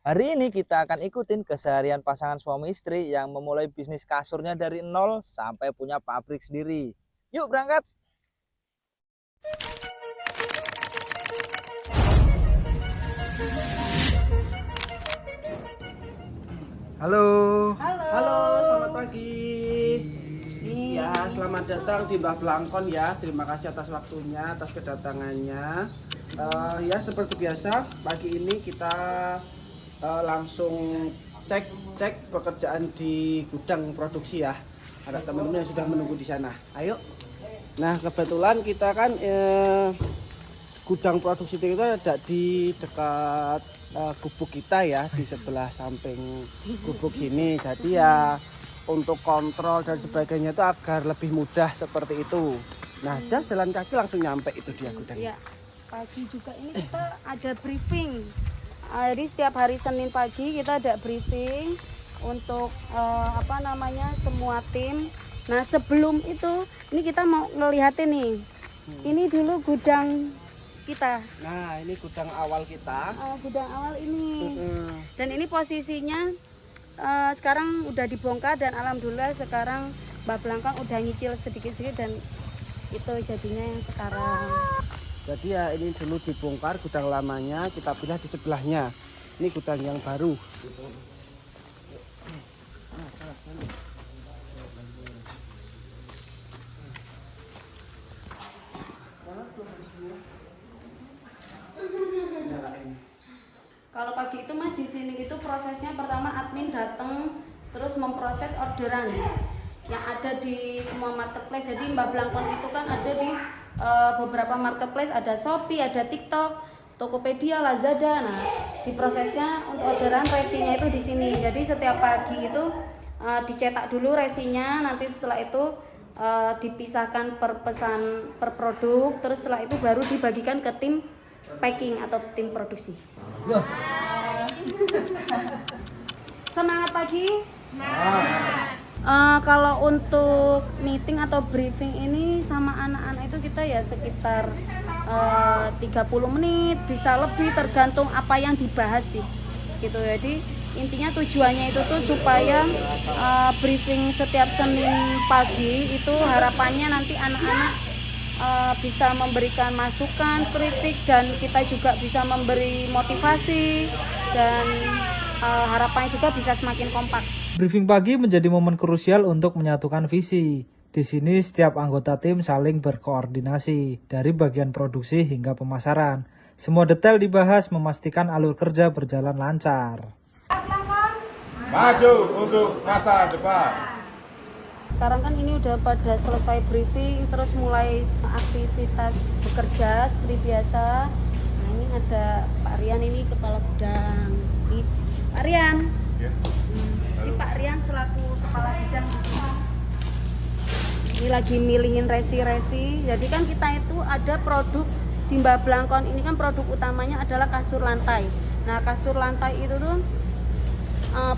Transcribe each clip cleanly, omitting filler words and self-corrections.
Hari ini kita akan ikutin keseharian pasangan suami istri yang memulai bisnis kasurnya dari nol sampai punya pabrik sendiri. Yuk berangkat! Halo. Halo. Halo, selamat pagi. Ya, selamat datang di Mbah Blangkon ya. Terima kasih atas waktunya, atas kedatangannya. Ya, seperti biasa, pagi ini kita langsung cek pekerjaan di gudang produksi ya. Ada teman-teman yang sudah menunggu di sana. Ayo. Nah, kebetulan kita kan gudang produksi itu ada di dekat gubuk kita ya, di sebelah samping gubuk sini. Jadi ya untuk kontrol dan sebagainya itu agar lebih mudah seperti itu. Nah, dah jalan kaki langsung nyampe itu dia gudangnya. Ya, pagi juga ini kita ada briefing. Jadi setiap hari Senin pagi kita ada briefing untuk semua tim. Nah, sebelum itu ini kita mau ngelihatin nih. Ini dulu gudang kita. Nah, ini gudang awal kita. Gudang awal ini. Dan ini posisinya sekarang udah dibongkar dan alhamdulillah sekarang Mbak Blangkon udah nyicil sedikit-sedikit dan itu jadinya yang sekarang. Jadi ya ini dulu dibongkar gudang lamanya, kita pindah di sebelahnya. Ini gudang yang baru. Kalau pagi itu Mas di sini itu prosesnya pertama admin datang terus memproses orderan yang ada di semua marketplace. Jadi Mbak Blangkon itu kan ada di beberapa marketplace, ada Shopee, ada TikTok, Tokopedia, Lazada. Nah, di prosesnya untuk orderan resinya itu di sini. Jadi setiap pagi itu dicetak dulu resinya, nanti setelah itu dipisahkan per pesan per produk, terus setelah itu baru dibagikan ke tim packing atau tim produksi. Semangat pagi. Semangat. Kalau untuk meeting atau briefing ini sama anak-anak itu kita ya sekitar 30 menit, bisa lebih tergantung apa yang dibahas sih. Gitu. Jadi intinya tujuannya itu tuh supaya briefing setiap Senin pagi itu harapannya nanti anak-anak bisa memberikan masukan, kritik, dan kita juga bisa memberi motivasi dan harapannya juga bisa semakin kompak. Briefing pagi menjadi momen krusial untuk menyatukan visi. Di sini setiap anggota tim saling berkoordinasi dari bagian produksi hingga pemasaran. Semua detail dibahas memastikan alur kerja berjalan lancar. Maju untuk masa depan. Sekarang kan ini udah pada selesai briefing, terus mulai aktivitas bekerja seperti biasa. Nah, ini ada Pak Rian, ini kepala gudang. Ini Pak Rian. Ya. Ini Pak Rian selaku kepala bidang di sini. Ini lagi milihin resi-resi. Jadi kan kita itu ada produk di Mbak Blangkon ini kan produk utamanya adalah kasur lantai. Nah, kasur lantai itu tuh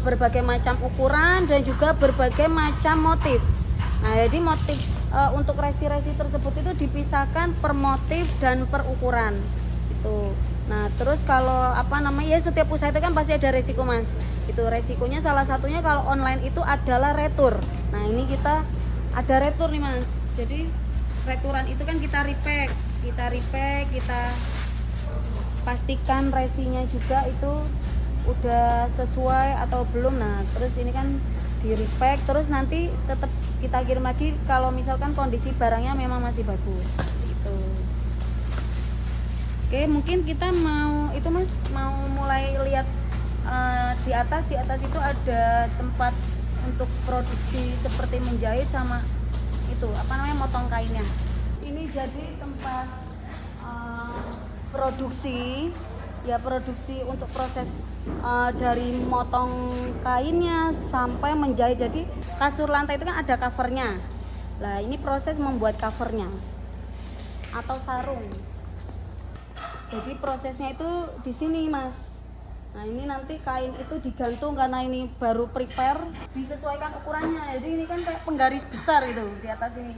berbagai macam ukuran dan juga berbagai macam motif. Nah, jadi motif untuk resi-resi tersebut itu dipisahkan per motif dan per ukuran. Itu. Nah, terus kalau ya setiap usaha itu kan pasti ada resiko, Mas. Itu resikonya salah satunya kalau online itu adalah retur. Nah, ini kita ada retur nih, Mas. Jadi returan itu kan kita repack, kita pastikan resinya juga itu udah sesuai atau belum. Nah, terus ini kan di repack, terus nanti tetap kita kirim lagi kalau misalkan kondisi barangnya memang masih bagus gitu. Oke, mungkin kita mau itu Mas mau mulai lihat di atas itu ada tempat untuk produksi seperti menjahit sama itu motong kainnya. Ini jadi tempat produksi untuk proses dari motong kainnya sampai menjahit. Jadi kasur lantai itu kan ada covernya. Nah, ini proses membuat covernya atau sarung. Jadi prosesnya itu di sini, Mas. Nah, ini nanti kain itu digantung karena ini baru prepare, disesuaikan ukurannya. Jadi ini kan kayak penggaris besar itu di atas ini.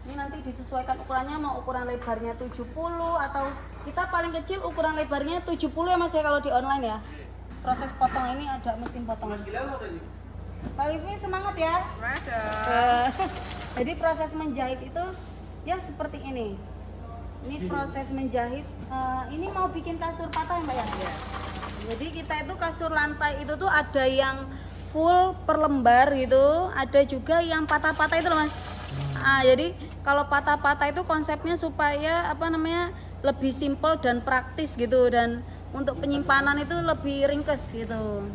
Ini nanti disesuaikan ukurannya, mau ukuran lebarnya 70 atau kita paling kecil ukuran lebarnya 70 ya Mas ya kalau di online ya. proses potong ini ada mesin potong. Pak Wifi semangat ya. Jadi proses menjahit itu ya seperti ini. Ini proses menjahit. Ini mau bikin kasur patah ya Mbak ya? Jadi kita itu kasur lantai itu tuh ada yang full per lembar gitu, ada juga yang patah-patah itu loh Mas. Jadi kalau patah-patah itu konsepnya supaya lebih simpel dan praktis gitu, dan untuk penyimpanan itu lebih ringkes gitu.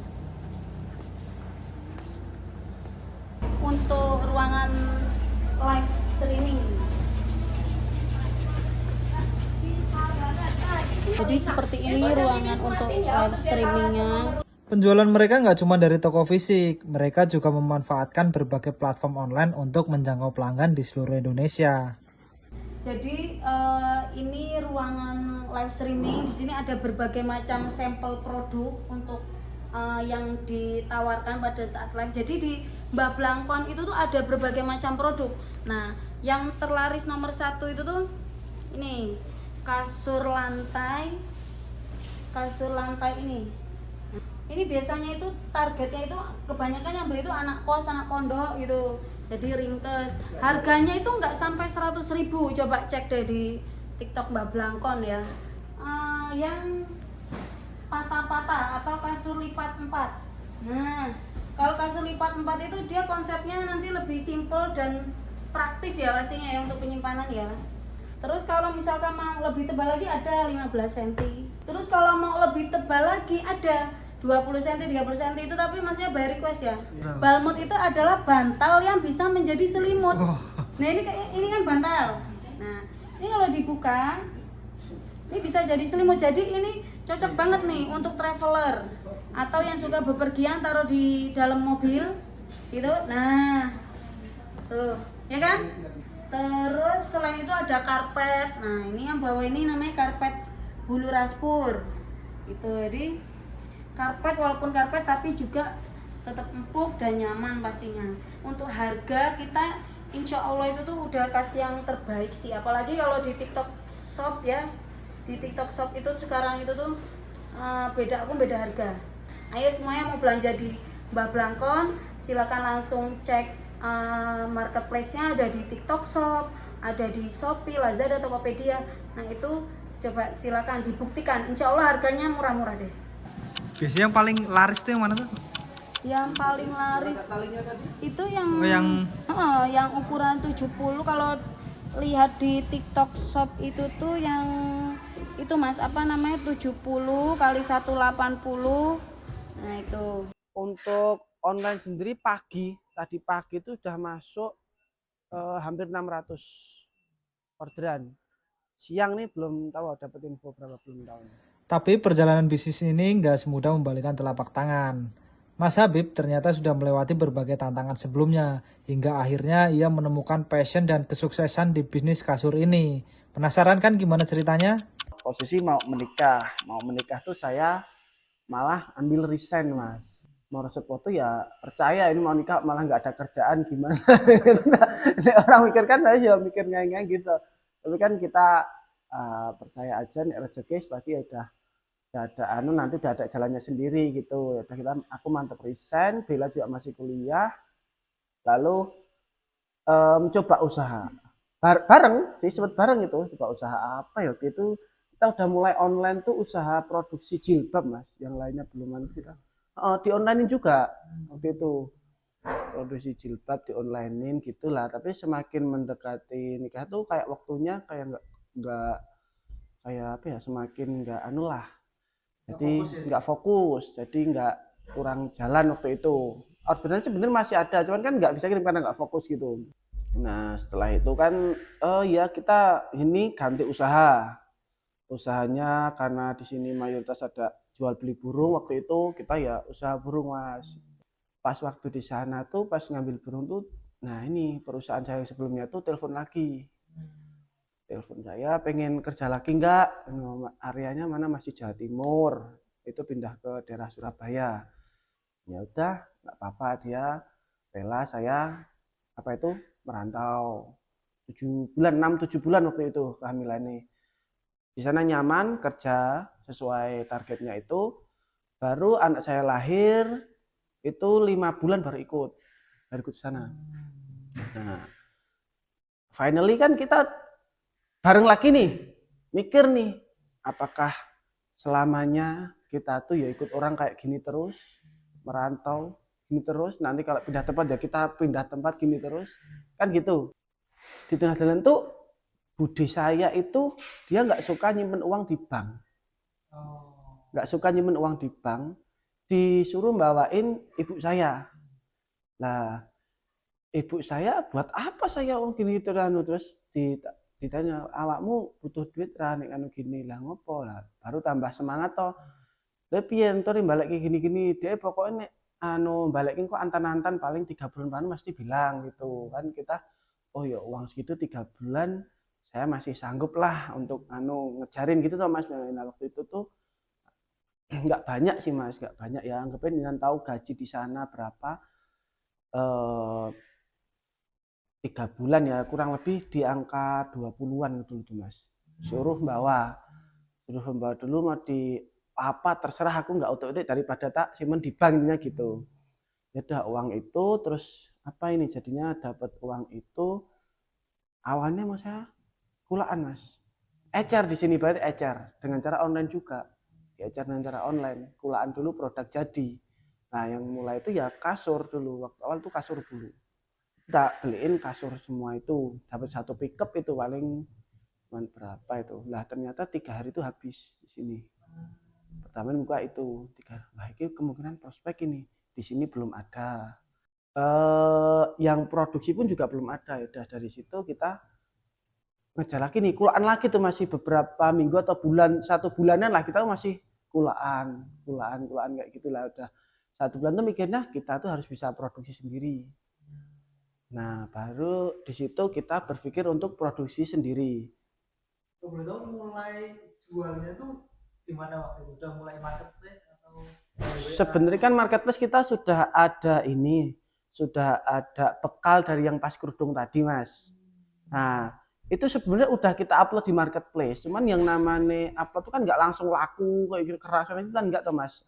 Untuk ruangan live streaming. Jadi seperti ini ruangan untuk live streamingnya. Penjualan mereka nggak cuma dari toko fisik, mereka juga memanfaatkan berbagai platform online untuk menjangkau pelanggan di seluruh Indonesia. Jadi ini ruangan live streaming. Di sini ada berbagai macam sampel produk untuk yang ditawarkan pada saat live. Jadi di Mbak Blangkon itu tuh ada berbagai macam produk. Nah, yang terlaris nomor 1 itu tuh ini kasur lantai ini. Ini biasanya itu targetnya itu kebanyakan yang beli itu anak kos, anak pondok gitu. Jadi ringkes. Harganya itu nggak sampai 100.000. Coba cek deh di TikTok Mbak Blangkon ya. Yang patah-patah atau kasur lipat 4. Nah, kalau kasur lipat 4 itu dia konsepnya nanti lebih simpel dan praktis ya pastinya ya untuk penyimpanan ya. Terus kalau misalkan mau lebih tebal lagi ada 15 cm. Terus kalau mau lebih tebal lagi ada 20 cm, 30 cm itu, tapi masnya by request ya. Balmut itu adalah bantal yang bisa menjadi selimut. Nah, ini kan bantal. Nah, ini kalau dibuka ini bisa jadi selimut. Jadi ini cocok banget nih untuk traveler atau yang suka bepergian, taruh di dalam mobil gitu. Nah, tuh, ya kan? Terus selain itu ada karpet. Nah, ini yang bawah ini namanya karpet bulu raspur. Gitu. Jadi karpet, walaupun karpet tapi juga tetap empuk dan nyaman pastinya. Untuk harga kita insya Allah itu tuh udah kasih yang terbaik sih. Apalagi kalau di TikTok Shop ya. Di TikTok Shop itu sekarang itu tuh beda harga. Ayo semuanya mau belanja di Mbak Blangkon, silakan langsung cek marketplace-nya, ada di TikTok Shop, ada di Shopee, Lazada, Tokopedia. Nah itu coba silakan dibuktikan. Insya Allah harganya murah-murah deh. Biasanya yang paling laris itu yang mana tuh? Yang paling laris itu yang ukuran 70. Kalau lihat di TikTok Shop itu tuh yang itu Mas 70 kali 180. Nah itu. Untuk online sendiri tadi pagi itu sudah masuk hampir 600 orderan. Siang nih belum tahu, dapat info berapa, belum tahu. Tapi perjalanan bisnis ini nggak semudah membalikan telapak tangan. Mas Habib ternyata sudah melewati berbagai tantangan sebelumnya, hingga akhirnya ia menemukan passion dan kesuksesan di bisnis kasur ini. Penasaran kan gimana ceritanya? Posisi mau menikah tuh saya malah ambil resign Mas. Mau resep foto ya percaya ini mau nikah malah nggak ada kerjaan gimana. Orang mikir kan saya juga mikir ngang gitu. Tapi kan kita percaya aja nih rezeki pasti udah ada nanti udah ada jalannya sendiri gitu. Aku mantep resign, Bella juga masih kuliah. Lalu coba usaha. Bareng sih, sebut bareng itu, coba usaha apa ya waktu itu. Kita udah mulai online tuh usaha produksi jilbab Mas, yang lainnya belum ada sih. Di onlinein juga waktu itu. Produksi jilbab di onlinein gitulah, tapi semakin mendekati nikah tuh kayak waktunya kayak nggak kayak apa ya, semakin nggak lah, jadi nggak fokus, jadi nggak, kurang jalan waktu itu. Orderan sebenarnya masih ada, cuman kan nggak bisa kirim karena nggak fokus gitu. Nah setelah itu kan ya kita ini ganti usahanya karena di sini mayoritas ada jual beli burung. Waktu itu kita ya usaha burung Mas. Pas waktu di sana tuh pas ngambil burung tuh, nah ini perusahaan saya sebelumnya tuh telepon saya pengen kerja lagi enggak, areanya mana, masih Jawa Timur, itu pindah ke daerah Surabaya. Ya udah nggak apa-apa, dia rela saya merantau 7 bulan waktu itu kehamilannya. Di sana nyaman, kerja sesuai targetnya itu. Baru anak saya lahir itu 5 bulan baru ikut sana. Nah, finally kan kita bareng lagi nih, mikir nih, apakah selamanya kita tuh ya ikut orang kayak gini terus, merantau gini terus, nanti kalau pindah tempat ya kita pindah tempat gini terus, kan gitu. Di tengah jalan tuh budi saya itu dia nggak suka nyimpen uang di bank, nggak suka nyimpen uang di bank, disuruh bawain ibu saya. Nah, ibu saya buat apa saya uang gini gitu kan, terus ditanya, awakmu butuh duit ra nek anu gini lah, ngopo lah, baru tambah semangat toh. Lha piye entar balik gini-gini, dia pokoknya nek anu balikin kok antan-antan paling 3 bulan pasti bilang gitu kan. Kita oh ya uang segitu 3 bulan saya masih sanggup lah untuk anu ngejarin gitu toh Mas. Nah, waktu itu tuh nggak banyak sih Mas, nggak banyak ya, anggapin dengan tahu gaji di sana berapa, 3 bulan ya kurang lebih di angka 20-an gitu Mas. Suruh bawa dulu, mau di apa terserah, aku nggak utuk-utuk daripada tak simpen di bank intinya gitu. Ya udah uang itu, terus apa ini jadinya dapat uang itu awalnya mau saya kulaan Mas. Ecer di sini berarti ecer dengan cara online juga. Ecer dengan cara online, kulaan dulu produk jadi. Nah, yang mulai itu ya kasur dulu. Waktu awal tuh kasur dulu. Kita beliin kasur semua itu, dapat 1 pickup itu paling cuman berapa itu. Lah ternyata 3 hari itu habis di sini. Pertama buka itu 3. Wah, ini kemungkinan prospek ini. Di sini belum ada. Yang produksi pun juga belum ada. Ya udah dari situ kita ngejar lagi nih, kulaan lagi tuh masih beberapa minggu atau bulan, 1 bulanan lah kita masih kulaan kayak gitulah. Udah 1 bulan tuh mikirnya kita tuh harus bisa produksi sendiri. Nah, baru di situ kita berpikir untuk produksi sendiri. Boleh tahu mulai jualnya tuh di mana waktu itu? Udah mulai marketplace atau? Sebenarnya kan marketplace kita sudah ada bekal dari yang pas kerudung tadi Mas. Nah, itu sebenarnya udah kita upload di marketplace. Cuman yang namanya upload itu kan nggak langsung laku kayak gitu, kerasan itu kan nggak tuh Mas.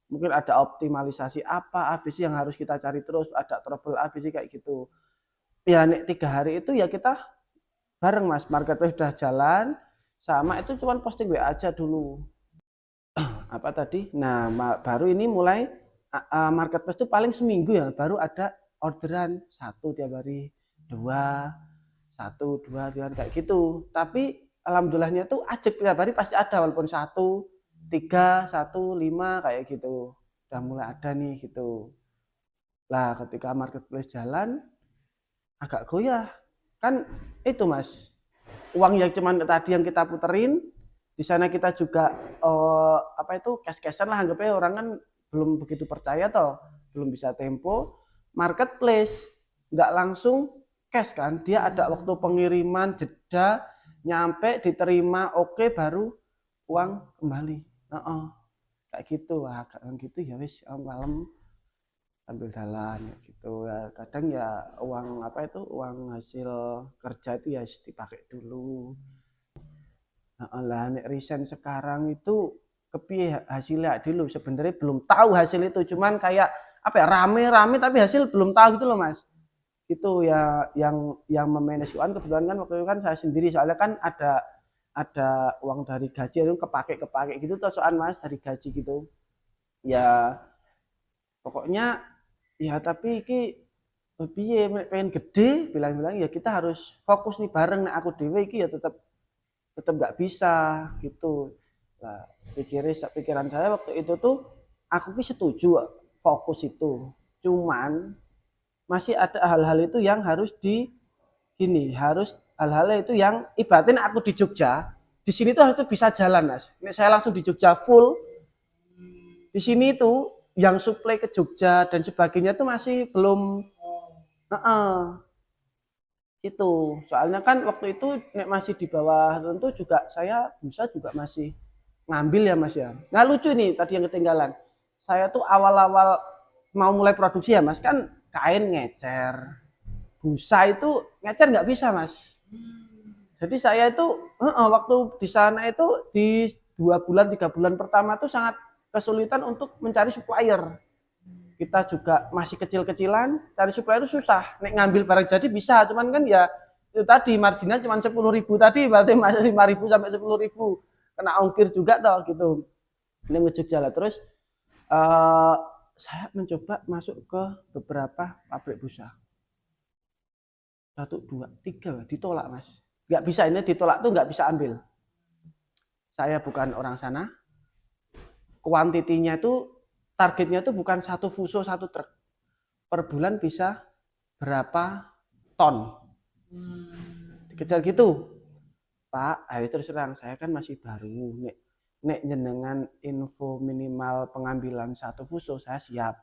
Mungkin ada optimalisasi apa ABC yang harus kita cari terus, ada trouble ABC kayak gitu. Ya nek 3 hari itu ya kita bareng Mas, marketplace udah jalan, sama itu cuman posting WA aja dulu. Apa tadi? Nah, baru ini mulai marketplace itu paling seminggu ya, baru ada orderan 1 tiap hari, 2, 1, 2 kayak gitu. Tapi alhamdulillahnya tuh ajak tiap hari pasti ada, walaupun 1, 3, 1, 5 kayak gitu. Udah mulai ada nih gitu. Lah ketika marketplace jalan agak goyah. Kan itu Mas. Uang yang cuman tadi yang kita puterin, di sana kita juga cash-cashan lah, anggapnya orang kan belum begitu percaya toh, belum bisa tempo. Marketplace nggak langsung cash kan, dia ada waktu pengiriman, jeda, nyampe, diterima, oke, baru uang kembali. Kayak gitu, kayak gitu ya wis malam sambil jalan gitu ya. Kadang ya uang hasil kerja itu ya dipakai dulu. Lah nek resign sekarang itu kepiye hasilnya dulu, sebenarnya belum tahu hasil itu, cuman kayak rame-rame tapi hasil belum tahu gitu loh Mas. Itu ya yang memanage keuangan kebetulan kan waktu itu kan saya sendiri, soalnya kan ada uang dari gaji itu kepake gitu tuh soal Mas, dari gaji gitu. Ya pokoknya ya tapi iki piye pengen gede bilang-bilang ya kita harus fokus nih bareng, nek aku dhewe iki ya tetap nggak bisa gitu. Nah, pikiran saya waktu itu tuh aku setuju fokus itu. Cuman masih ada hal-hal itu yang harus hal-hal itu yang ibaratnya aku di Jogja, di sini tuh harus bisa jalan Mas. Nek saya langsung di Jogja full, di sini tuh yang suplai ke Jogja dan sebagainya tuh masih belum itu. Soalnya kan waktu itu nek masih di bawah tentu juga saya busa juga masih ngambil ya Mas ya. Nah lucu nih tadi yang ketinggalan. Saya tuh awal-awal mau mulai produksi ya Mas, kan kain ngecer. Busa itu ngecer nggak bisa Mas. Jadi saya itu waktu di sana itu di 2 bulan 3 bulan pertama tuh sangat kesulitan untuk mencari supplier. Kita juga masih kecil-kecilan, cari supplier itu susah. Nek ngambil barang jadi bisa, cuman kan ya itu tadi marginnya cuma 10.000 tadi, berarti masih 5.000 sampai 10.000. Kena ongkir juga toh gitu. Ini ngejek jalan terus saya mencoba masuk ke beberapa pabrik busa. 1, 2, 3 ditolak mas. Nggak bisa, ini ditolak tuh nggak bisa ambil. Saya bukan orang sana. Kuantitinya itu targetnya itu bukan 1 fuso 1 truk. Per bulan bisa berapa ton. Dikejar gitu. Pak, ayo terus terang, saya kan masih baru. Nek jenengan info minimal pengambilan 1 fuso, saya siap.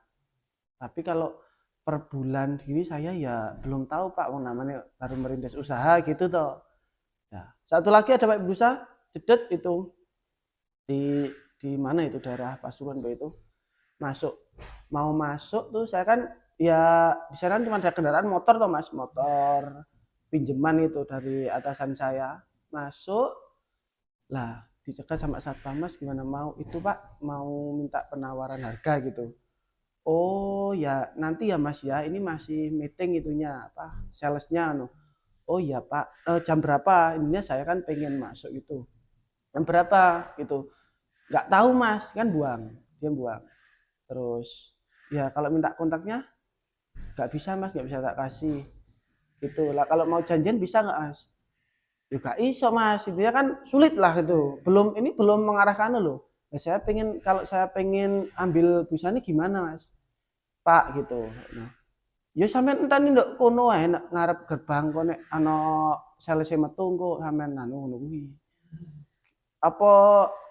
Tapi kalau per bulan gini saya ya belum tahu Pak, namanya baru merintis usaha gitu toh. Nah, satu lagi ada Pak Busa, jedet itu di mana itu daerah Pasuruan itu. Mau masuk tuh saya kan ya di sana cuma ada kendaraan motor toh mas, motor pinjaman itu dari atasan saya. Masuk lah dicegat sama satpam, mas gimana mau itu pak, mau minta penawaran harga gitu. Oh ya nanti ya mas ya, ini masih meeting itunya apa salesnya no. Oh iya pak, jam berapa ininya, saya kan pengen masuk itu jam berapa gitu, nggak tahu mas kan, dia buang. Terus ya kalau minta kontaknya nggak bisa mas, nggak bisa tak kasih gitu lah. Kalau mau janjian bisa nggak mas? Juga iso mas, itu ya kan sulit lah itu. Belum mengarah ke sana loh. Nah, kalau saya pengen ambil busa ini gimana mas? Pak gitu. Nah, ya sampean enteni nduk kono ae nek ngarep gerbang kono ana salese metu engko sampean ngono kuwi. Apa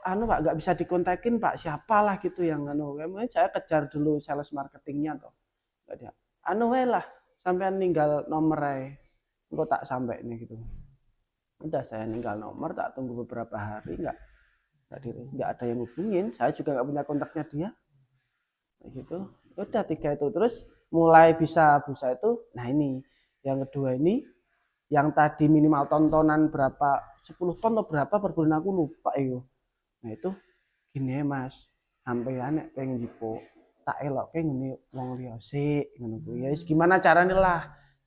Pak nggak bisa dikontakin Pak, siapalah gitu yang kemudian saya kejar dulu sales marketingnya toh. Enggak dia. Wae lah, sampean ninggal nomor ae. Engko tak sampai ini gitu. Udah saya ninggal nomor, tak tunggu beberapa hari nggak ada yang hubungin, saya juga nggak punya kontaknya dia. Kayak gitu. Udah 3 itu terus mulai bisa busa itu. Nah ini yang kedua ini yang tadi minimal tontonan berapa 10 ton atau berapa per bulan aku lupa itu. Nah itu gini mas, sampai anek pengen jipo tak elok kayak gini wong liya sik ngono kuwi. Ya gimana caranya lah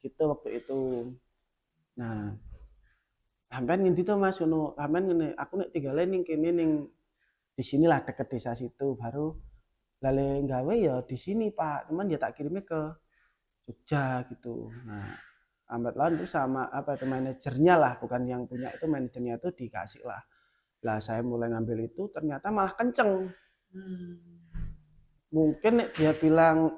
gitu waktu itu. Nah sampean ngendi to mas ngono, sampean ngene aku nek tinggal ning kene ning di sinilah deket desa situ, baru lale gawe ya di sini Pak, cuman ya tak kirimnya ke Jogja gitu. Nah lambat laun itu sama apa itu manajernya lah, bukan yang punya itu, manajernya itu dikasih lah. Lah saya mulai ngambil itu ternyata malah kenceng. Mungkin dia bilang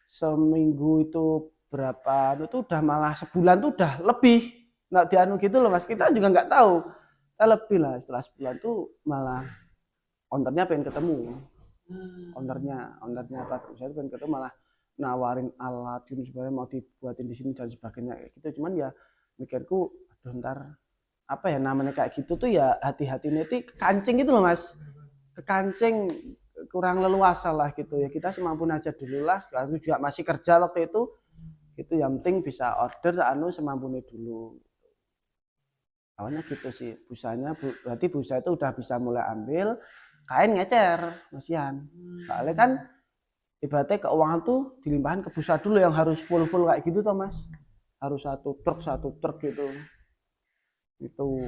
seminggu itu berapa itu udah malah sebulan tuh udah lebih. Nah dianu gitu loh mas, kita juga nggak tahu. Kita lebih lah, setelah sebulan tuh malah ownernya pengen ketemu. Ownernya apa? Saya pengen ketemu, malah nawarin alat gitu sebenarnya mau dibuatin di sini dan sebagainya kayak gitu. Cuman ya mikirku aduh ntar apa ya namanya kayak gitu tuh ya, hati-hati nanti kekancing gitu loh mas, kekancing kurang leluasa lah gitu ya. Kita semampu aja dulu lah, aku juga masih kerja waktu itu yang penting bisa order semampunya dulu. Awalnya gitu sih busanya, berarti busa itu udah bisa mulai ambil, kain ngecer masian. Soalnya kan ibaratnya keuangan tuh dilimpahkan ke busa dulu yang harus full kayak gitu toh mas, harus satu truk gitu. Itu.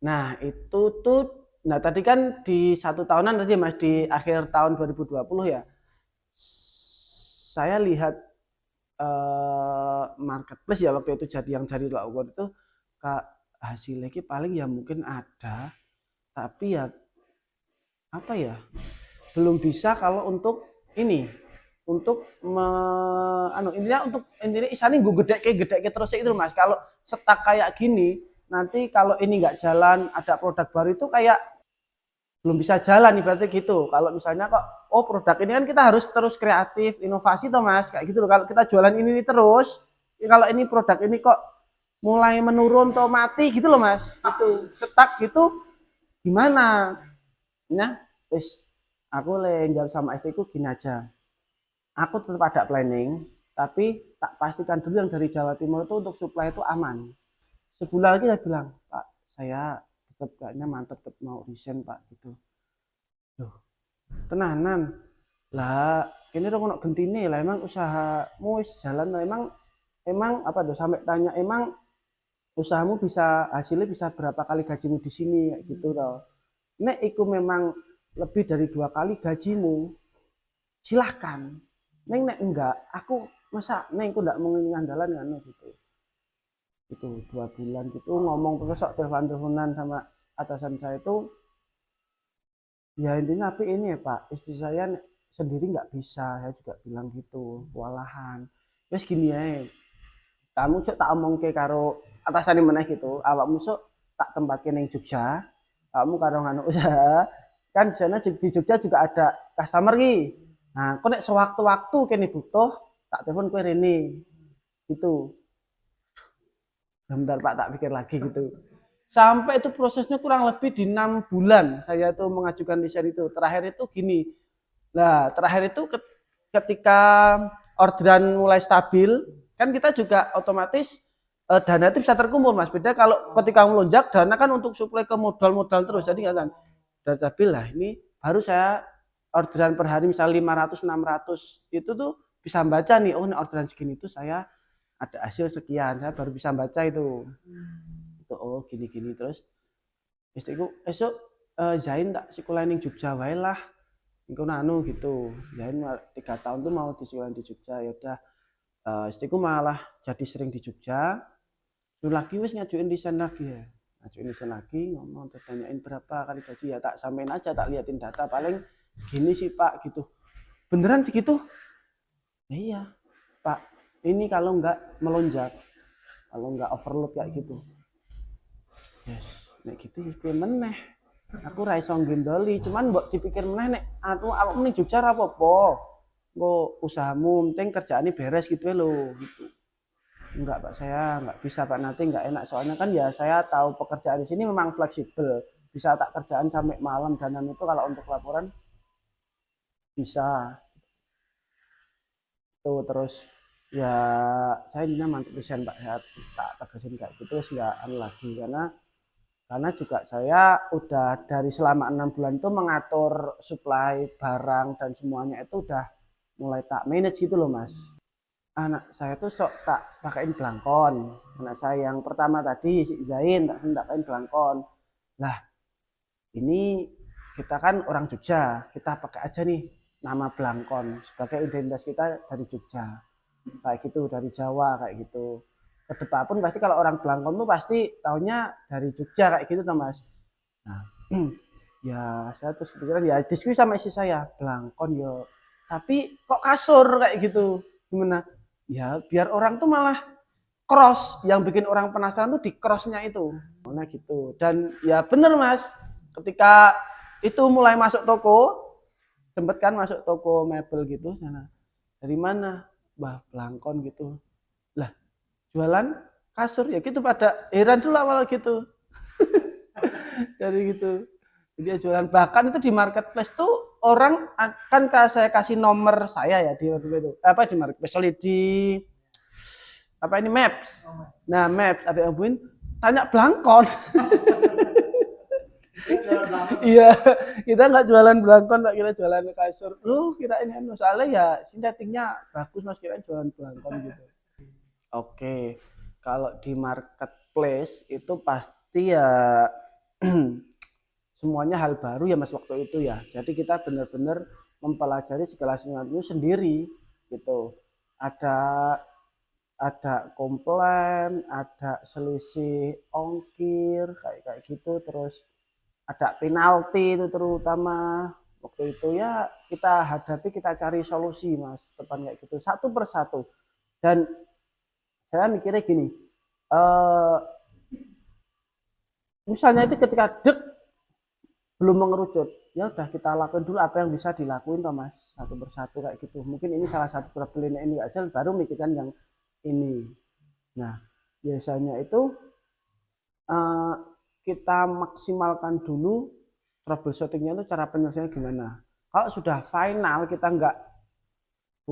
Nah itu tuh, nah tadi kan di 1 tahunan tadi mas, di akhir tahun 2020 ya, saya lihat marketplace ya waktu itu, jadi yang dari Lockwood itu hasilnya paling ya mungkin ada, tapi ya apa ya belum bisa kalau untuk ini, untuk intinya isane gue gede terus itu mas. Kalau setak kayak gini nanti kalau ini nggak jalan, ada produk baru itu kayak belum bisa jalan ibaratnya gitu. Kalau misalnya kok produk ini kan kita harus terus kreatif, inovasi toh mas, kayak gitu loh. Kalau kita jualan ini terus, ya kalau ini produk ini kok mulai menurun atau mati gitu loh mas, itu ketak gitu gimana? Nah, wis aku jawab sama istriku gini aja. Aku tetap ada planning, tapi tak pastikan dulu yang dari Jawa Timur itu untuk supply itu aman. Sebulan lagi saya bilang, Pak, saya tetap kayaknya mantep tetap mau resign Pak gitu. Loh, tenanan lah ini dong ono gentine lah emang usahamu wis jalan lah emang apa tuh sampai tanya emang usahamu bisa hasilnya bisa berapa kali gajimu di sini kayak gitu loh. Nek iku memang lebih dari 2 kali gajimu silahkan. Neng nek enggak aku masa neng aku enggak mau ngandalan kan gitu. Itu 2 bulan gitu ngomong terus sok telepon-teleponan sama atasan saya itu ya intinya tapi ini ya Pak istri saya sendiri nggak bisa saya juga bilang gitu kewalahan wes gini ya kamu cok tak omong ke karo atasan mana gitu awakmu sok tak tempatin yang Jogja kamu karo nganu usaha kan di sana di Jogja juga ada customer ki nah kok nek sewaktu-waktu kene butuh tak telepon kowe rene gitu bentar Pak tak pikir lagi gitu sampai itu prosesnya kurang lebih di 6 bulan saya tuh mengajukan desain itu terakhir itu gini nah terakhir itu ketika orderan mulai stabil kan kita juga otomatis dana itu bisa terkumpul Mas beda kalau ketika melonjak dana kan untuk suplai ke modal-modal terus jadi kan dan stabil lah ini baru saya orderan per hari misalnya 500 600 itu tuh bisa baca nih oh orderan segini itu saya ada hasil sekian saya baru bisa baca itu oh gini-gini terus istriku esok Zain tak sekolah ning Jogja wae lah iku nanu gitu Zain 3 tahun tuh mau di sekolah di Jogja ya udah istriku malah jadi sering di Jogja lu lagi wis ngajuin desain lagi ya ngajuin desain lagi ngomong tanyain berapa kali gaji ya tak samain aja tak liatin data paling gini sih Pak gitu beneran segitu iya Pak ini kalau nggak melonjak kalau nggak overload kayak gitu yes nek gitu wis piye meneh aku ra iso ngendoli cuman mbok dipikir meneh nek aku awakmu ning Jogja ra apa-apa engko usahamu penting kerjaane beres gitu lho gitu enggak Pak saya enggak bisa Pak nanti enggak enak soalnya kan ya saya tahu pekerjaan di sini memang fleksibel bisa tak kerjaan sampai malam dan itu kalau untuk laporan bisa tuh terus ya saya juga mantap desain Pak saya tak tegasin kayak gitu enggak lagi karena juga saya udah dari selama 6 bulan itu mengatur supply barang dan semuanya itu udah mulai tak manage gitu loh Mas. Anak saya tuh sok tak pakein belangkon. Anak saya yang pertama tadi si Zain tak pakein belangkon. Lah ini kita kan orang Jogja, kita pakai aja nih nama belangkon sebagai identitas kita dari Jogja. Kayak gitu dari Jawa kayak gitu. Kedepan pun pasti kalau orang Blangkon tuh pasti taunya dari Jogja kayak gitu tuh Mas. Nah, ya saya terus kepikiran ya diskusi sama istri saya Blangkon yo, tapi kok kasur kayak gitu gimana? Ya biar orang tuh malah cross yang bikin orang penasaran tuh di crossnya itu, mana gitu. Dan ya bener Mas, ketika itu mulai masuk toko, sempet kan masuk toko mebel gitu sana. Dari mana? Bah Blangkon gitu. Lah jualan kasur ya gitu pada heran dulu awal gitu dari gitu dia jualan bahkan itu di marketplace tuh orang kan saya kasih nomor saya ya di itu apa di marketplace di apa ini Maps nah Maps ada yang hubungin tanya Blangkon iya kita nggak jualan Blangkon nggak kira jualan kasur lu kira ini soalnya ya sintetiknya bagus Mas kira jualan Blangkon gitu. Oke, kalau di marketplace itu pasti ya semuanya hal baru ya Mas waktu itu ya. Jadi kita benar-benar mempelajari segala sesuatu sendiri gitu. Ada komplain, ada selisih ongkir kayak gitu, terus ada penalti itu terutama waktu itu ya kita hadapi kita cari solusi Mas depan kayak gitu satu persatu dan saya mikirnya gini, misalnya itu ketika belum mengerucut, ya udah kita lakuin dulu apa yang bisa dilakuin toh Mas, satu persatu kayak gitu. Mungkin ini salah satu problem ini hasil baru mikirkan yang ini. Nah, biasanya itu kita maksimalkan dulu troubleshootingnya itu cara penyelesaiannya gimana. Kalau sudah final kita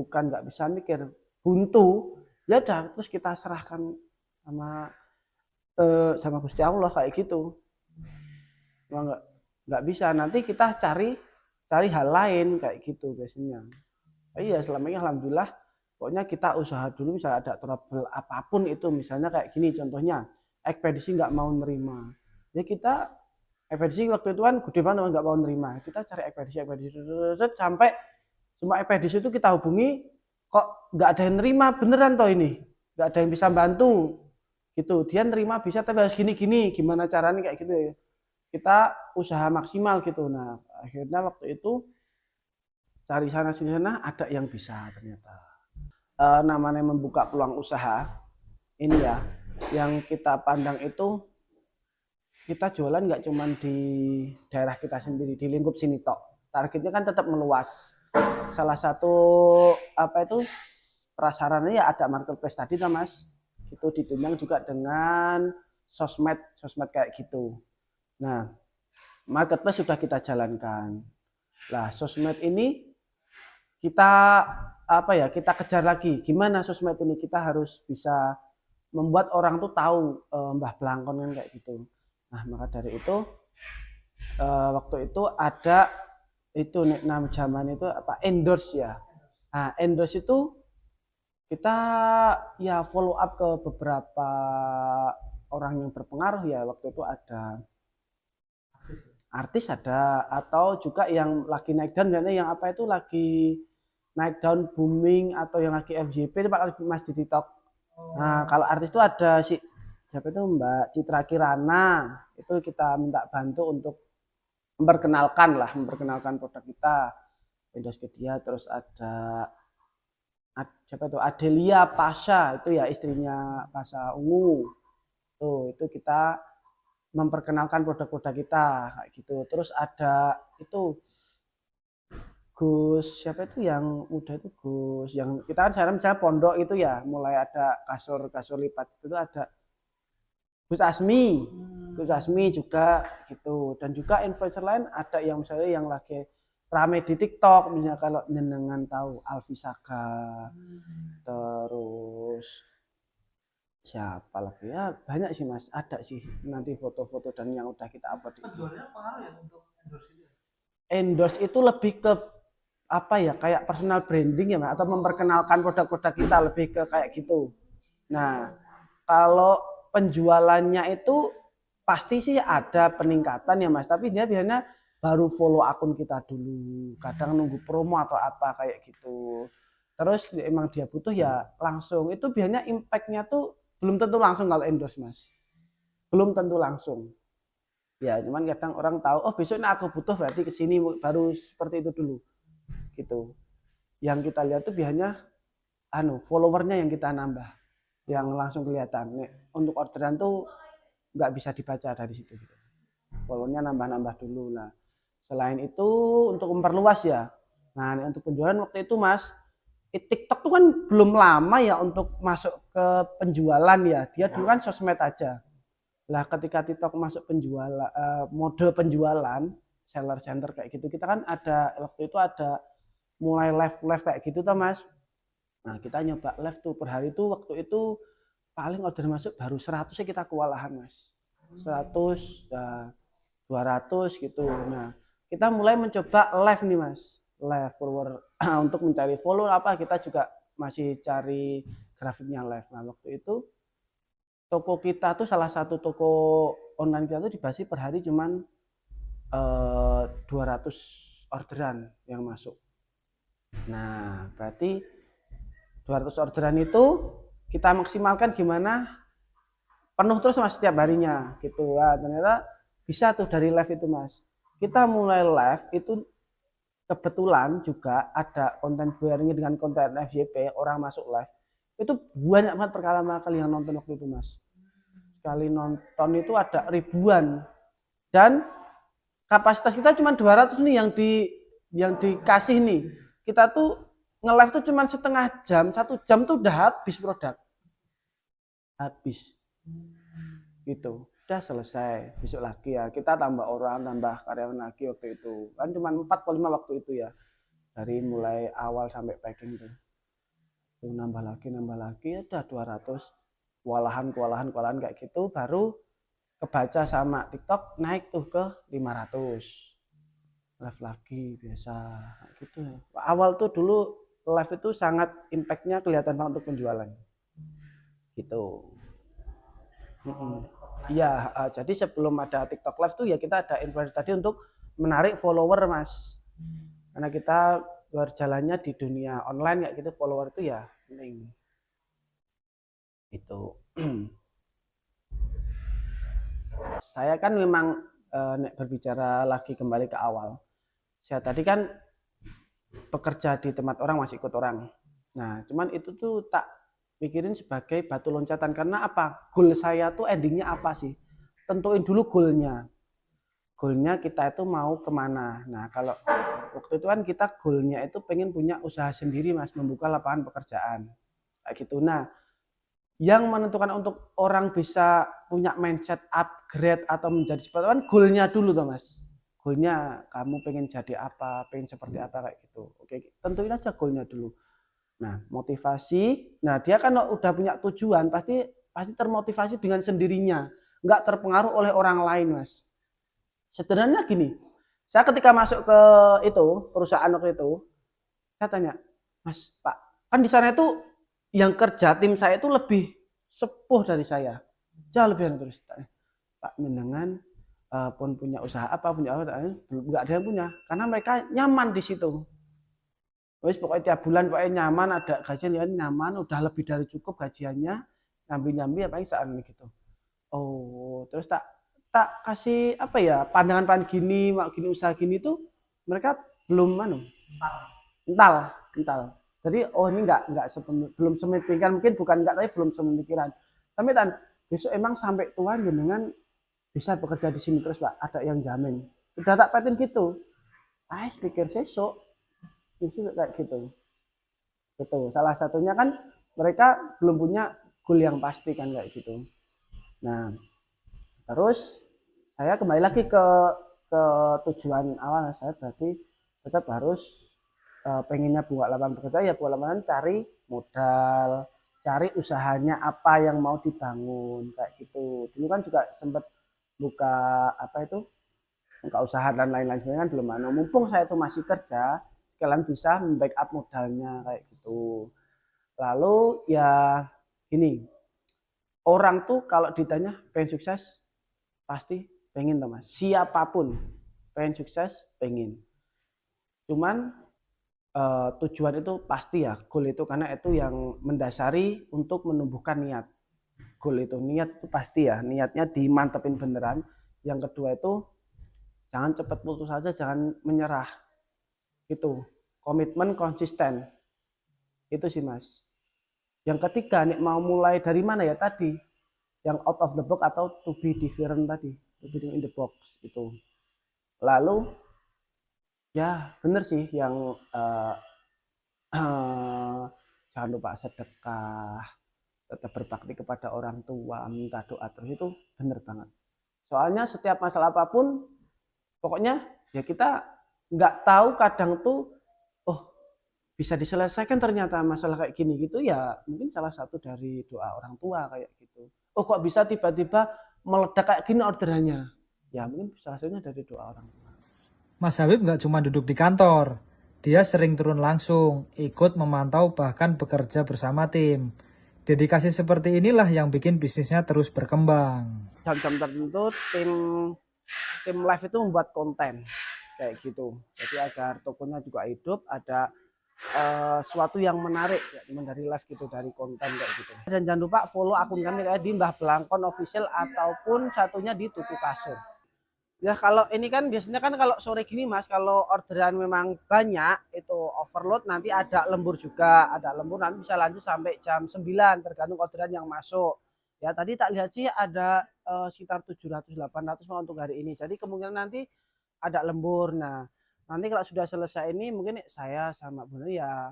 nggak bisa mikir buntu. Ya udah terus kita serahkan sama Gusti Allah kayak gitu Wah, nggak bisa, nanti kita cari hal lain kayak gitu biasanya. Iya, selama ini alhamdulillah pokoknya kita usaha dulu, misalnya ada trouble apapun itu, misalnya kayak gini contohnya, ekspedisi nggak mau nerima. Ya kita ekspedisi waktu itu kan gede banget nggak mau nerima. Kita cari ekspedisi sampai semua ekspedisi itu kita hubungi, kok nggak ada yang nerima beneran toh ini, nggak ada yang bisa bantu gitu. Dia nerima bisa tapi harus gini-gini, gimana caranya kayak gitu ya. Kita usaha maksimal gitu. Nah akhirnya waktu itu cari sana sini sana ada yang bisa ternyata. Namanya membuka peluang usaha ini ya, yang kita pandang itu kita jualan nggak cuma di daerah kita sendiri, di lingkup sini tok. Targetnya kan tetap meluas. Salah satu apa itu prasarannya ya ada marketplace tadi tuh Mas. Itu ditunjang juga dengan sosmed kayak gitu. Nah, marketplace sudah kita jalankan. Lah, sosmed ini kita apa ya? Kita kejar lagi. Gimana sosmed ini kita harus bisa membuat orang tuh tahu Mbah Blangkon kan kayak gitu. Nah, maka dari itu waktu itu ada itu nama zaman itu apa endorse ya. Nah, endorse itu kita ya follow up ke beberapa orang yang berpengaruh ya. Waktu itu ada artis ada, atau juga yang lagi naik daun, yang apa itu lagi naik daun booming, atau yang lagi FYP itu Pak Mas di TikTok. Nah, kalau artis itu ada si siapa itu Mbak Citra Kirana, itu kita minta bantu untuk memperkenalkan produk kita, endorse ke dia. Terus ada siapa itu Adelia Pasha, itu ya istrinya Pasha Ungu. Tuh, itu kita memperkenalkan produk-produk kita kayak gitu. Terus ada itu Gus siapa itu yang muda itu, Gus yang kita kan sekarang misalnya pondok itu ya mulai ada kasur lipat itu ada Gus Asmi juga gitu. Dan juga influencer lain ada yang misalnya yang lagi rame di TikTok, misalnya kalau jenengan tahu Alfi Saga, terus siapa lagi ya, banyak sih Mas, ada sih nanti foto-foto dan yang udah kita upload. Penjualannya pengaruh ya untuk endorse itu? Endorse itu lebih ke apa ya, kayak personal branding ya Mas, atau memperkenalkan produk-produk kita, lebih ke kayak gitu. Nah kalau penjualannya itu pasti sih ada peningkatan ya Mas, tapi dia biasanya baru follow akun kita dulu, kadang nunggu promo atau apa kayak gitu. Terus emang dia butuh ya langsung, itu biasanya impactnya tuh belum tentu langsung kalau endorse Mas, belum tentu langsung ya, cuman kadang orang tahu oh besok ini aku butuh berarti kesini, baru seperti itu dulu gitu. Yang kita lihat tuh biasanya followernya yang kita nambah, yang langsung kelihatan. Nih, untuk orderan tuh nggak bisa dibaca dari situ gitu. Followernya nambah dulu. Nah selain itu untuk memperluas ya, nah untuk penjualan waktu itu Mas, TikTok tuh kan belum lama ya untuk masuk ke penjualan ya. Dia dulu kan sosmed aja. Lah ketika TikTok masuk penjualan, mode penjualan, seller center kayak gitu, kita kan ada waktu itu ada mulai live kayak gitu tuh Mas. Nah kita nyoba live tuh per hari tuh, waktu itu paling order masuk baru 100 ya kita kewalahan Mas. 100, 200 gitu. Nah kita mulai mencoba live nih Mas, live follower untuk mencari follow apa, kita juga masih cari grafiknya live. Nah waktu itu toko kita tuh salah satu toko online kita tuh dibatasi per hari cuman 200 orderan yang masuk. Nah berarti 200 orderan itu kita maksimalkan gimana penuh terus Mas setiap harinya gitu ya. Ternyata bisa tuh dari live itu Mas. Kita mulai live itu kebetulan juga ada konten sharingnya dengan konten FYP, orang masuk live itu banyak banget perkara kali yang nonton waktu itu Mas. Sekali nonton itu ada ribuan, dan kapasitas kita cuma 200 nih yang dikasih nih. Kita tuh nge-live tuh cuma setengah jam, 1 jam tuh udah habis produk, habis gitu. Udah selesai, besok lagi ya kita tambah orang, tambah karyawan lagi. Waktu itu kan cuma 4 atau 5 waktu itu ya, dari mulai awal sampai packing tuh nambah lagi udah 200 kewalahan kayak gitu. Baru kebaca sama TikTok naik tuh ke 500. Live lagi biasa gitu. Awal tuh dulu live itu sangat impactnya kelihatan banget untuk penjualan gitu. Iya, jadi sebelum ada TikTok live tuh ya kita ada influencer tadi untuk menarik follower mas, karena kita berjalannya di dunia online kayak gitu, follower itu ya penting itu. Saya kan memang berbicara lagi kembali ke awal, saya tadi kan bekerja di tempat orang masih ikut orang. Nah, cuman itu tuh tak pikirin sebagai batu loncatan karena apa? Goal saya tuh endingnya apa sih? Tentuin dulu goalnya. Goalnya kita itu mau kemana? Nah, kalau waktu itu kan kita goalnya itu pengen punya usaha sendiri mas, membuka lapangan pekerjaan kayak gitu. Nah, yang menentukan untuk orang bisa punya mindset upgrade atau menjadi seperti apa kan goalnya dulu tuh mas. Goalnya kamu pengen jadi apa, pengen seperti apa kayak gitu. Oke, tentuin aja goalnya dulu. Nah, motivasi. Nah, dia kan udah punya tujuan, pasti termotivasi dengan sendirinya, nggak terpengaruh oleh orang lain, mas. Sederhananya gini, saya ketika masuk ke itu perusahaan waktu itu, saya tanya, mas, pak, kan di sana itu yang kerja tim saya itu lebih sepuh dari saya, jauh lebih terus. Pak, mendengan pun punya usaha apa, punya apa, nggak ada yang punya, karena mereka nyaman di situ. Wes pokoknya tiap bulan pokoknya nyaman, ada gajian ya nyaman, udah lebih dari cukup gajiannya, nyambi apa saat ini gitu. Oh, terus tak kasih apa ya pandangan gini, gini usaha gini tuh mereka belum ental. Jadi oh ini belum semikiran, mungkin bukan enggak tapi belum semikiran. Tapi kan besok emang sampai tua dengan bisa bekerja di sini terus pak, ada yang jamin. Udah tak patin gitu. Pikir sesok itu kayak gitu. Betul. Salah satunya kan mereka belum punya goal yang pasti kan kayak gitu. Nah, terus saya kembali lagi ke tujuan awal saya, berarti tetap harus pengennya buka lapangan pekerjaan ya buka lapangan, cari modal, cari usahanya apa yang mau dibangun kayak gitu. Dulu kan juga sempat buka apa itu buka usaha dan lain-lain sebagainya kan belum ada. Mumpung saya itu masih kerja, sekalian bisa membackup modalnya kayak gitu. Lalu ya gini, orang tuh kalau ditanya pengen sukses pasti pengen tuh mas, siapapun pengen sukses pengen. Cuman tujuan itu pasti ya, goal itu karena itu yang mendasari untuk menumbuhkan niat. Goal itu niat itu pasti ya, niatnya dimantepin beneran. Yang kedua itu jangan cepat putus saja, jangan menyerah. Itu komitmen konsisten. Itu sih mas. Yang ketiga nih mau mulai dari mana ya tadi? Yang out of the box atau to be different tadi, to be in the box itu. Lalu ya bener sih yang jangan lupa sedekah, tetap berbakti kepada orang tua, minta doa terus, itu bener banget. Soalnya setiap masalah apapun, pokoknya ya kita nggak tahu kadang tuh, oh bisa diselesaikan ternyata masalah kayak gini gitu ya, mungkin salah satu dari doa orang tua kayak gitu. Oh kok bisa tiba-tiba meledak kayak gini orderannya, ya mungkin salah satunya dari doa orang tua. Mas Habib nggak cuma duduk di kantor, dia sering turun langsung, ikut memantau bahkan bekerja bersama tim. Dedikasi seperti inilah yang bikin bisnisnya terus berkembang. Jam-jam tertentu tim live itu membuat konten kayak gitu. Jadi agar tokonya juga hidup, ada suatu yang menarik ya, dari live gitu, dari konten kayak gitu. Dan jangan lupa follow akun kami kayak di Mbah Blangkon Official ataupun satunya di Tutu Kasur. Ya kalau ini kan biasanya kan kalau sore gini mas, kalau orderan memang banyak itu overload, nanti ada lembur juga, ada lembur nanti bisa lanjut sampai jam 9 tergantung orderan yang masuk. Ya tadi tak lihat sih ada sekitar 700-800 untuk hari ini, jadi kemungkinan nanti ada lembur. Nah nanti kalau sudah selesai ini mungkin saya sama Bunda ya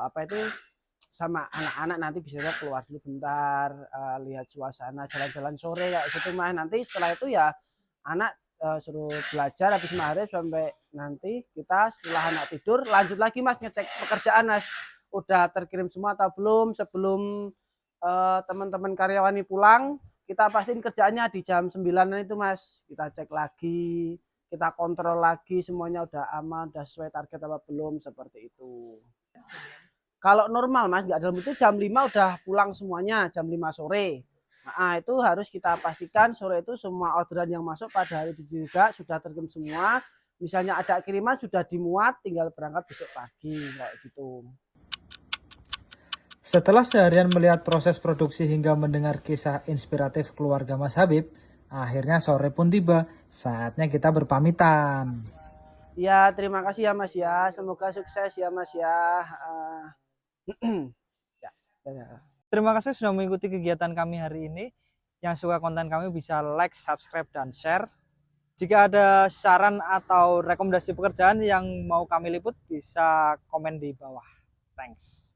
apa itu sama anak-anak nanti bisa keluar dulu bentar, lihat suasana, jalan-jalan sore kayak gitu mah. Nanti setelah itu ya anak suruh belajar habis maghrib sampai nanti kita setelah anak tidur lanjut lagi mas ngecek pekerjaan mas udah terkirim semua atau belum sebelum teman-teman karyawani pulang. kita pastiin kerjaannya di jam 9 itu Mas. Kita cek lagi, kita kontrol lagi semuanya udah aman, udah sesuai target apa belum, seperti itu. Kalau normal Mas, nggak dalam itu jam 5 udah pulang semuanya, jam 5 sore. Nah, itu harus kita pastikan sore itu semua orderan yang masuk pada hari itu juga sudah terkirim semua. Misalnya ada kiriman sudah dimuat, tinggal berangkat besok pagi, kayak gitu. Setelah seharian melihat proses produksi hingga mendengar kisah inspiratif keluarga Mas Habib, akhirnya sore pun tiba, saatnya kita berpamitan. Ya, terima kasih ya Mas ya. Semoga sukses ya Mas ya. Ya, ya. Terima kasih sudah mengikuti kegiatan kami hari ini. Yang suka konten kami bisa like, subscribe, dan share. Jika ada saran atau rekomendasi pekerjaan yang mau kami liput, bisa komen di bawah. Thanks.